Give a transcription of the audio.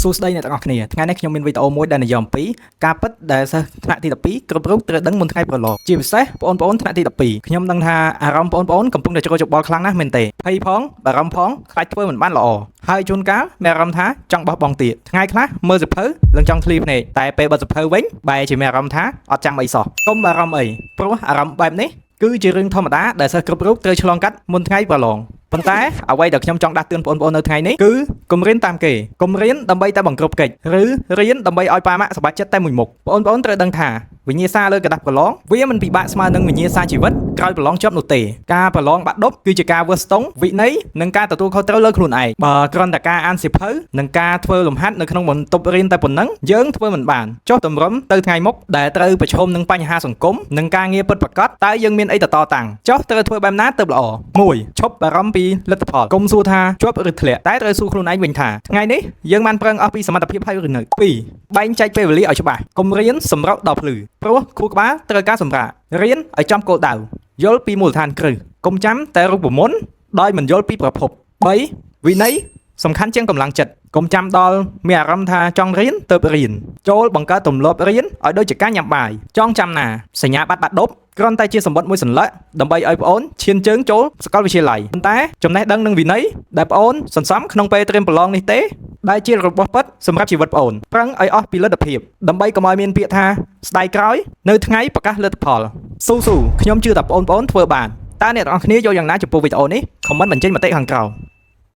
សួស្តីអ្នកទាំងអស់គ្នាថ្ងៃនេះខ្ញុំមានវីដេអូមួយដែលនិយាយអំពីការពិតដែលសិស្សថ្នាក់ទី12គ្រប់រូបត្រូវដឹងមុនថ្ងៃប្រឡងជាពិសេសបងប្អូនថ្នាក់ទី12ខ្ញុំដឹងថាអារម្មណ៍បងប្អូនកំពុងតែជ្រួលច្បល់ខ្លាំងណាស់មែនទេភ័យផងបារម្ភផងខ្លាចធ្វើមិនបានល្អហើយជួនកាលមានអារម្មណ៍ថាចង់បោះបង់ទៀតថ្ងៃខ្លះមើលសៀវភៅឡើងចង់ធ្លាភ្នែកតែពេលបិទសៀវភៅវិញបែរជាមានអារម្មណ៍ថាអត់ចាំអីសោះកុំបារម្ភអីព្រោះអារម្មណ៍បែបនេះគឺជារឿងធម្មតាដែលសិស្សគ្រប់រូបត្រូវឆ្លងកាត់មុនថ្ងៃប្រឡងប៉ុន្តែអ្វីដែលខ្ញុំចង់ដាស់តឿនបងប្អូននៅថ្ងៃនេះគឺកុំរៀនតាមគេកុំរៀនដើម្បីតែបង្ក្រប់កិច្ចឬរៀនដើម្បីឲ្យប៉ាម៉ាក់សប្បាយចិត្តតែមួយមុខបងប្អូនត្រូវដឹងថាវិញ្ញាសាលើกระดาษប្រឡងវាមិនពិបាកស្មើនឹងវិញ្ញាសាជីវិតក្រោយប្រឡងជាប់នោះទេការប្រឡងបាក់ឌុបគឺជាការវាស់ស្ទង់វិន័យនិងការទទួលខុសត្រូវលើខ្លួនឯងបើគ្រាន់តែការអានសៀវភៅនិងការធ្វើលំហាត់នៅក្នុងបន្ទប់រៀនតែប៉ុណ្ណឹងយើងធ្វើមិនបានចុះតម្រុំទៅថ្ងៃមុខដែលត្រូវប្រឈមនឹងបញ្ហាសង្គមនិងការងារពិតប្រាកដតើយើងមានអីទៅតតាំងចុះត្រូវធ្វើបែបណាទៅល្អ1ឈប់បារម្ភពីលទ្ធផលកុំសួរថាជាប់ឬធ្លាក់តែត្រូវសួរខ្លួនឯងវិញថាថ្ងៃនេះយើងបានប្រឹងអស់ពីសមត្ថភាពហើយឬនៅ2បែងចែកពេលវេលាឲ្យច្បាស់កុំរៀនសម្រុកដល់ភ្លឺព្រោះខួរក្បាលត្រូវការសម្រាករៀនឲ្យចំគោលដៅយល់ពីមូលដ្ឋានគ្រឹះកុំចាំតែរូបមន្តដោយមិនយល់ពីប្រភព3វិន័យសំខាន់ជាងកម្លាំងចិត្តកុំចាំដល់មានអារម្មណ៍ថាចង់រៀនទៅរៀនចូលបង្កើតទម្លាប់រៀនឲ្យដូចជាការញ៉ាំបាយចង់ចាំណាសញ្ញាបត្របាក់ឌុបគ្រាន់តែជាសម្បត្តិមួយសន្លឹកដើម្បីឲ្យប្អូនឈានជើងចូលសាកលវិទ្យាល័យប៉ុន្តែចំណេះដឹងនិងវិន័យដែលប្អូនសន្សំក្នុងពេលត្រៀមប្រឡងនេះទេដែលជារបស់ពិតសម្រាប់ជីវិតប្អូនប្រឹងឲ្យអស់ពីលទ្ធភាពដើម្បីកុំឲ្យមានពាក្យថាស្ដាយក្រោយនៅថ្ងៃប្រកាសលទ្ធផលស៊ូខ្ញុំជឿថាបងប្អូនធ្វើបានតើអ្នកទាំងអស់គ្នាយល់យ៉ាងណាចំពោះវីដេអូនេះខមមិនបញ្ចេញមតិខាងក្រោម